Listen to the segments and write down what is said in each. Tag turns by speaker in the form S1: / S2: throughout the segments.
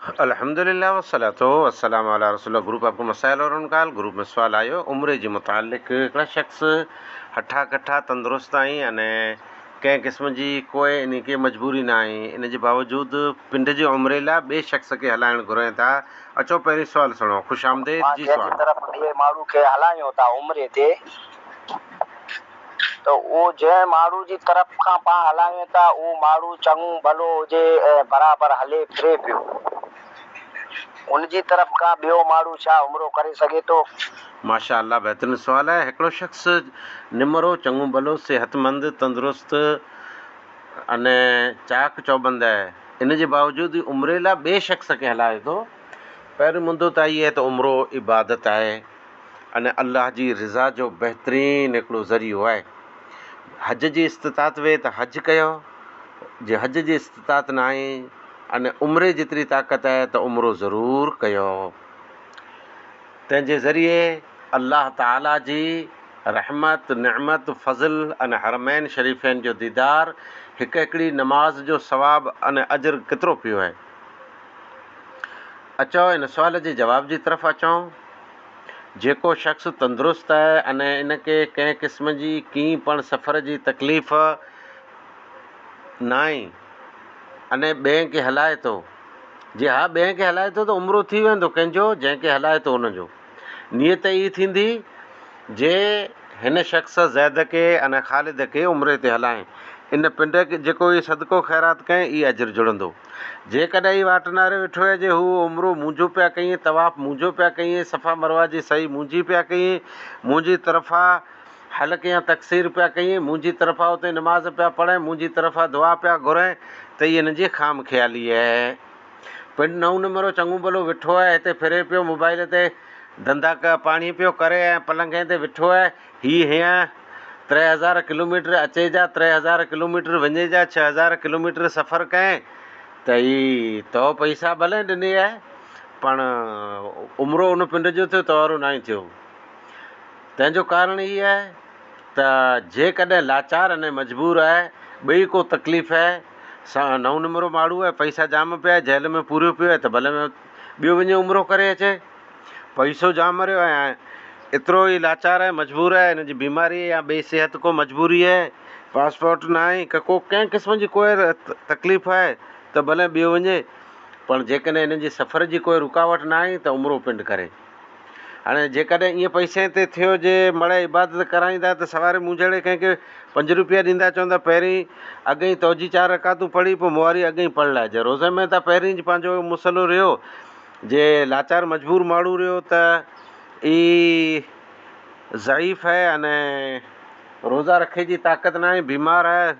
S1: अल्हम्दुलिल्लाह वस्सलातु वस्सलामु अला रसूलिल्लाह। ग्रुप आपको मसाइल और उनकाल ग्रुप में सवाल आयो उम्र जे मुतालिक हिकिड़ा शख़्स हठा कठा तंदुरुस्त आई अने कंहिं क़िस्म जी कोई इन खे मजबूरी न आहे, इन जे बावजूदि पिंड जे उमिरि लाइ ॿिए शख़्स खे हलाइणु घुरनि था। अचो पहिरीं सुवालु सुणो। ख़ुशि आमदेद जी
S2: जंहिंजी
S1: सुवालु।
S2: तरफ़ ॿिए माण्हू खे हलायूं था उमिरि ते, त उहो जंहिं माण्हू जी तरफ़ खां पाण हलायूं था उहो माण्हू चङो भलो हुजे ऐं बराबरि हले फिरे पियो, उनजी तरफ़ खां ॿियो माण्हू छा उमिरो करे सघे थो?
S1: माशा अल्लाह, बहितरीनु सुवालु आहे। हिकिड़ो शख़्स निमरो चङो भलो सिहतमंद तंदुरुस्त अने चाक चौबंद आहे, इन जे बावजूदि उमिरि लाइ ॿिए शख़्स खे हलाए थो। पहिरियों मुंदो त इहा आहे त उमिरो इबादत आहे अने अल्लाह जी रिज़ा जो बहितरीनु हिकिड़ो ज़रियो आहे। हज जी इस्तिताअत वे त हज कयो, जे हज जी इस्तिताअत न आहे अने उमिरि जेतिरी ताक़त आहे त उमिरो ज़रूरु कयो। तंहिंजे ज़रिए अल्लाह ताला जी रहमत नेमत फज़ल अने हरमैन शरीफ़नि जो दीदार, हिकिड़ी नमाज़ जो सवाब अने अजर केतिरो पियो आहे। अचो इन सुवाल जे जवाब जी तरफ़ अचूं। जेको शख़्स तंदुरुस्त आहे अने इनखे कंहिं क़िस्म जी कीअं पण सफ़र जी तकलीफ़ न आहे अने ॿिए खे हलाए थो, जे हा ॿिए खे हलाए थो त उमिरो थी वेंदो कंहिंजो, जंहिंखे हलाए थो उनजो। नियत ई थींदी जे हिन शख़्स ज़ैद खे अने ख़ालिद खे उमिरि ते हलाएं, इन पिंड खे जेको इहो सदको ख़ैरात कयईं इहा अजर जुड़ंदो। जेकॾहिं ई वाटनारे वेठो आहे जे हू उमिरो मुंहिंजो पिया कईं, तवाफ़ मुंहिंजो पिया कईं, सफ़ा मरवा जी सही मुंहिंजी पिया कईं, मुंहिंजी तरफ़ां हलक या तक़सीर पिया कईं, मुंहिंजी तरफ़ां उते नमाज़ पिया पढ़ां, मुंहिंजी तरफ़ां दुआ पिया घुरां, त इहा हिन जी ख़ाम ख़्याली आहे। पिंड नओं नंबरो चङो भलो वेठो आहे, हिते फिरे पियो, मोबाइल ते धंधा पाणी पियो करे ऐं पलंगे ते वेठो आहे। हीअं हीअं 3000 किलोमीटर अचे जा, 3000 किलोमीटर वञे जा, 6000 किलोमीटर सफ़र कयं त ई तो पैसा भले ॾिने आहे, पण उमिरो उन पिंड जो थियो तवारो न थियो। तंहिंजो कारण इहा आहे त जेकॾहिं लाचार अने मजबूर आहे, ॿई को तकलीफ़ आहे, नओं नंबरो माण्हू आहे, पैसा जाम पिया आहे, जेल में पूरियो पियो आहे, त भले ॿियो वञे उमिरो करे अचे। पैसो जाम मरियो आहे, एतिरो ई लाचार आहे, मजबूर आहे, हिन जी बीमारी या ॿिए सिहत को मजबूरी आहे, पासपोर्ट न आहे, को कंहिं क़िस्म जी कोई तकलीफ़ आहे त भले ॿियो वञे, पण जेकॾहिं हिन जी सफ़र जी कोई रुकावट न आहे त उमिरो पिंड करे। हाणे जेकॾहिं ईअं पैसे ते थियो जे मड़े इबादत कराईंदा त सवारे मूं जहिड़े कंहिंखे 5 रुपया ॾींदा, चवंदा पहिरीं अॻे ई तौजी 4 रकातूं पढ़ी पोइ मुआरी अॻे ई पढ़ लाइजे। रोज़े में त पहिरीं पंहिंजो मसइलो रहियो, जे लाचार मजबूर माण्हू रहियो त ई ज़ईफ़ आहे अने रोज़ा रखे जी ताक़त न आहे, बीमार आहे,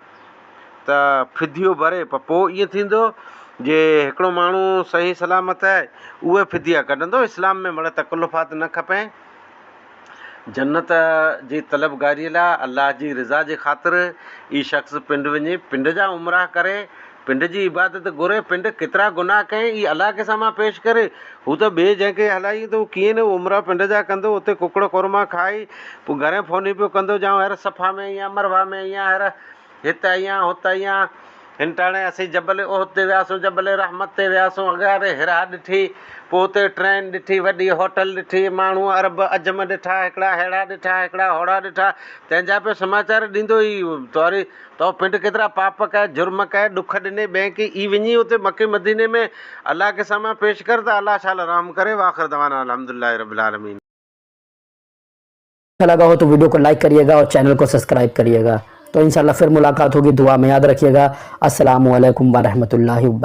S1: त फिदियो भरे पोइ ईअं थींदो जे हिकिड़ो माण्हू सही सलामत आहे उहे फिदिया कढंदो। इस्लाम में मड़े तकल्लुफ़ात न खपे। जन्नत जी तलबगारीअ लाइ अल्लाह जी रिज़ा जे ख़ातिर ई शख़्स पिंड वञे, पिंड जा उमराह करे, पिंड जी इबादत घुरे, पिंड केतिरा गुनाह कयईं ई अलाह के साम्हूं पेश करे। हू त ॿिए जंहिंखे हलाई त कीअं न उमरा पिंड जा कंदो, उते कुकड़ कुरमा खाई पोइ घणे फ़ोनी पियो कंदो, जाऊं हर सफ़ा में या मरवा में या हर हिते या हुते या हिन टाणे असीं जबल उहद ते वियासीं, जबल रहमत ते वियासीं, अॻारे हिरा ॾिठी, पोइ उते ट्रेन ॾिठी, वॾी होटल ॾिठी, माण्हू अरब अजम ॾिठा, हिकिड़ा हेड़ा ॾिठा, हिकिड़ा होड़ा ॾिठा, तंहिंजा पियो समाचार ॾींदो ई तोरी तो पिंड केतिरा पाप कया, जुर्म कया, ॾुख ॾिने ॿिए खे, ई वञी उते मके मदीने में अल्लाह के साम्हूं पेश कर त अल्लाह शाल रहम करे। वाखिर दवाना अल्हम्दुलिल्लाह रब्बिल आलमीन।
S3: अच्छा लगा हो तो वीडियो को लाइक करिएगा और चैनल को सब्सक्राइब करिएगा। तो इंशाल्लाह फिर मुलाकात होगी, दुआ में याद रखिएगा। अस्सलामु अलैकुम व रहमतुल्लाहि व बरकातहू।